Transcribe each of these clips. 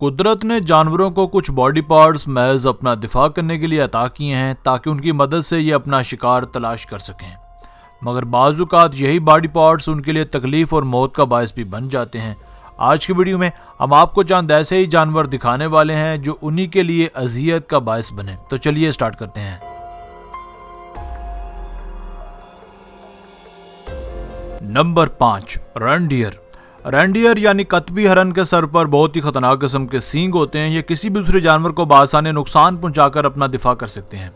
कुदरत ने जानवरों को कुछ बॉडी पार्ट्स महज अपना दिफा करने के लिए अता किए हैं ताकि उनकी मदद से ये अपना शिकार तलाश कर सकें, मगर बाज़ औक़ात यही बॉडी पार्ट्स उनके लिए तकलीफ और मौत का बायस भी बन जाते हैं। आज की वीडियो में हम आपको चंद ऐसे ही जानवर दिखाने वाले हैं जो उन्हीं के लिए अजियत का बायस बने। तो चलिए स्टार्ट करते हैं। Number 5, reindeer. रेनडियर यानी कतबी हरन के सर पर बहुत ही खतरनाक किस्म के सींग होते हैं। ये किसी भी दूसरे जानवर को बासानी नुकसान पहुंचाकर अपना दिफा कर सकते हैं।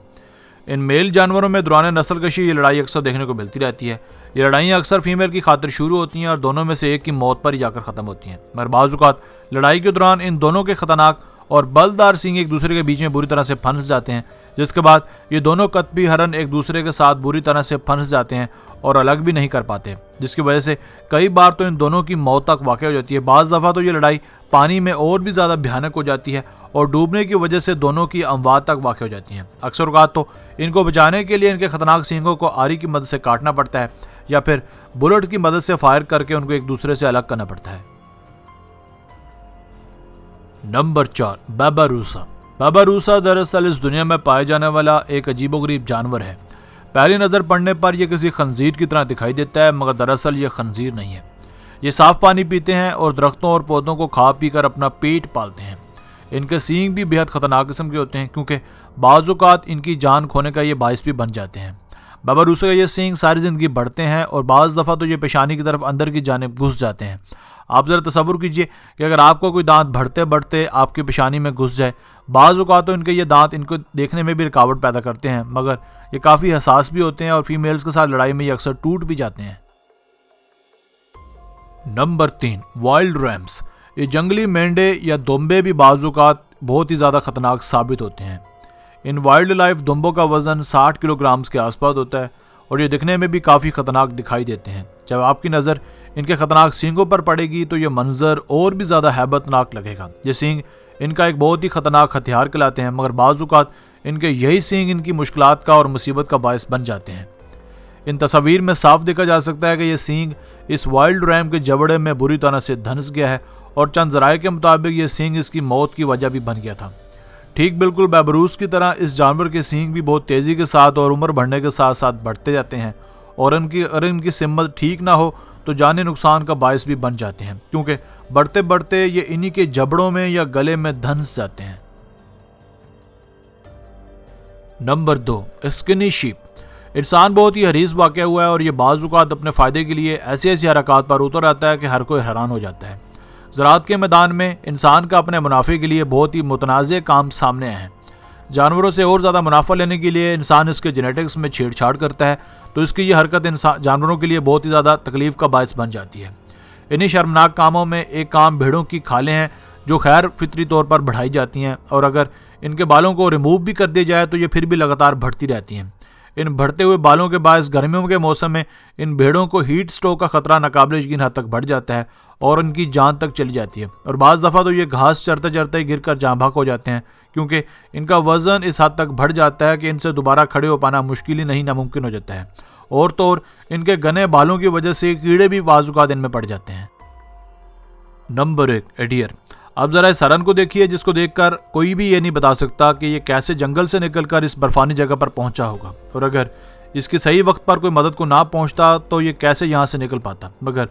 इन मेल जानवरों में दौरान नस्लकशी ये लड़ाई अक्सर देखने को मिलती रहती है। ये लड़ाइयाँ अक्सर फीमेल की खातिर शुरू होती हैं और दोनों में से एक की मौत पर ही जाकर ख़त्म होती हैं, मगर बाज़ औक़ात लड़ाई के दौरान इन दोनों के खतरनाक और बलदार सींग एक दूसरे के बीच में बुरी तरह से फंस जाते हैं, जिसके बाद ये दोनों कतबी हरन एक दूसरे के साथ बुरी तरह से फंस जाते हैं और अलग भी नहीं कर पाते, जिसकी वजह से कई बार तो इन दोनों की मौत तक वाक़ हो जाती है। बाज़ दफ़ा तो ये लड़ाई पानी में और भी ज़्यादा भयानक हो जाती है और डूबने की वजह से दोनों की अमवात तक वाक़ हो जाती हैं। अक्सर औक़ात तो इनको बचाने के लिए इनके खतरनाक सींगों को आरी की मदद से काटना पड़ता है या फिर बुलेट की मदद से फायर करके उनको एक दूसरे से अलग करना पड़ता है। नंबर 4, बाबारूसा। बाबारूसा दरअसल इस दुनिया में पाए जाने वाला एक अजीबोगरीब जानवर है। पहली नज़र पड़ने पर यह किसी खंजीर की तरह दिखाई देता है, मगर दरअसल ये खंजीर नहीं है। ये साफ पानी पीते हैं और दरख्तों और पौधों को खा पी कर अपना पेट पालते हैं। इनके सींग भी बेहद खतरनाक किस्म के होते हैं, क्योंकि बाज़ औक़ात इनकी जान खोने का ये बायस भी बन जाते हैं। बाबारूसा का ये सींग सारी ज़िंदगी बढ़ते हैं और बाज़ दफ़ा तो ये पेशानी की तरफ अंदर की जानिब घुस जाते हैं। आप ज़रा तसव्वुर कीजिए कि अगर आपको कोई दांत बढ़ते बढ़ते आपकी पेशानी में घुस जाए। बाज़ औक़ात तो इनके ये दांत इनको देखने में भी रुकावट पैदा करते हैं, मगर ये काफ़ी हसास भी होते हैं और फीमेल्स के साथ लड़ाई में ये अक्सर टूट भी जाते हैं। Number 3, wild rams. ये जंगली मेंढे या दुम्बे भी बाज़ औक़ात बहुत ही ज़्यादा ख़तरनाक साबित होते हैं। इन वाइल्ड लाइफ दुम्बों का वज़न 60 किलोग्राम के आसपास होता है और ये दिखने में भी काफ़ी ख़तरनाक दिखाई देते हैं। जब आपकी नज़र इनके ख़तरनाक सींगों पर पड़ेगी तो ये मंजर और भी ज़्यादा हैबतनाक लगेगा। ये सींग इनका एक बहुत ही ख़तरनाक हथियार कहलाते हैं, मगर बाज़ औक़ात इनके यही सींग इनकी मुश्किलात का और मुसीबत का बायस बन जाते हैं। इन तस्वीर में साफ देखा जा सकता है कि यह सींग इस वाइल्ड रैम के जबड़े में बुरी तरह से धंस गया है और चंद ज़राए के मुताबिक ये सींग इसकी मौत की वजह भी बन गया था। ठीक बिल्कुल बाबारूस की तरह इस जानवर के सींग भी बहुत तेज़ी के साथ और उम्र बढ़ने के साथ साथ बढ़ते जाते हैं और इनकी सिमत ठीक ना हो तो जानी नुकसान का बायस भी बन जाते हैं, क्योंकि बढ़ते बढ़ते ये इन्हीं के जबड़ों में या गले में धंस जाते हैं। Number 2, skinny sheep. इंसान बहुत ही हरीस वाक़या हुआ है और ये बाज़ औक़ात अपने फ़ायदे के लिए ऐसी ऐसी हरकत पर उतर आता है कि हर कोई हैरान हो जाता है। ज़राअत के मैदान में इंसान का अपने मुनाफे के लिए बहुत ही मुतनाज़ काम सामने आए हैं। जानवरों से और ज़्यादा मुनाफा लेने के लिए इंसान इसके जेनेटिक्स में छेड़छाड़ करता है, तो इसकी ये हरकत जानवरों के लिए बहुत ही ज़्यादा तकलीफ़ का बायस बन जाती है। इन्हीं शर्मनाक कामों में एक काम भेड़ों की खालें हैं, जो खैर फितरी तौर पर बढ़ाई जाती हैं और अगर इनके बालों को रिमूव भी कर दिया जाए तो ये फिर भी लगातार बढ़ती रहती हैं। इन बढ़ते हुए बालों के बायस गर्मियों के मौसम में इन भेड़ों को हीट स्ट्रोक का खतरा नाकाबिल यकीन हद तक बढ़ जाता है और उनकी जान तक चली जाती है और बाज़ दफ़ा तो ये घास चरते चरते ही गिर कर जाँ भाग हो जाते हैं, क्योंकि इनका वज़न इस हद तक बढ़ जाता है कि इनसे दोबारा खड़े हो पाना मुश्किल ही नहीं नामुमकिन हो जाता है। और तो और इनके घने बालों की वजह से कीड़े भी बाज़ औक़ात इनमें पड़ जाते हैं। Number 1, adhere. अब ज़रा इस हरन को देखिए, जिसको देखकर कोई भी ये नहीं बता सकता कि ये कैसे जंगल से निकलकर इस बर्फानी जगह पर पहुंचा होगा और अगर इसकी सही वक्त पर कोई मदद को ना पहुंचता तो ये कैसे यहाँ से निकल पाता। मगर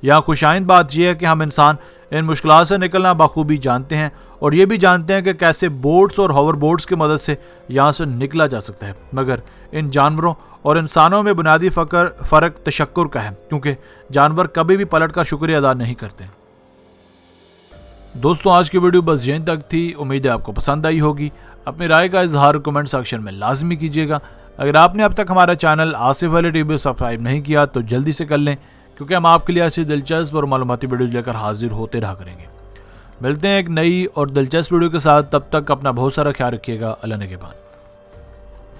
यहाँ खुशाइंद बात यह है कि हम इंसान इन मुश्किलात से निकलना बखूबी जानते हैं और ये भी जानते हैं कि कैसे बोट्स और होवर बोट्स की मदद से यहाँ से निकला जा सकता है। मगर इन जानवरों और इंसानों में बुनियादी फ़र्क तशक्कुर का है, क्योंकि जानवर कभी भी पलट का शुक्रिया अदा नहीं करते। दोस्तों, आज की वीडियो बस यहीं तक थी। उम्मीद है आपको पसंद आई होगी। अपनी राय का इजहार कमेंट सेक्शन में लाजमी कीजिएगा। अगर आपने अब तक हमारा channel Asif Ali TV subscribe नहीं किया तो जल्दी से कर लें, क्योंकि हम आपके लिए ऐसी दिलचस्प और मालूमाती वीडियोज़ लेकर हाजिर होते रहा करेंगे। मिलते हैं एक नई और दिलचस्प वीडियो के साथ, तब तक अपना बहुत सारा ख्याल रखिएगा। अल्लाह ने के बाद।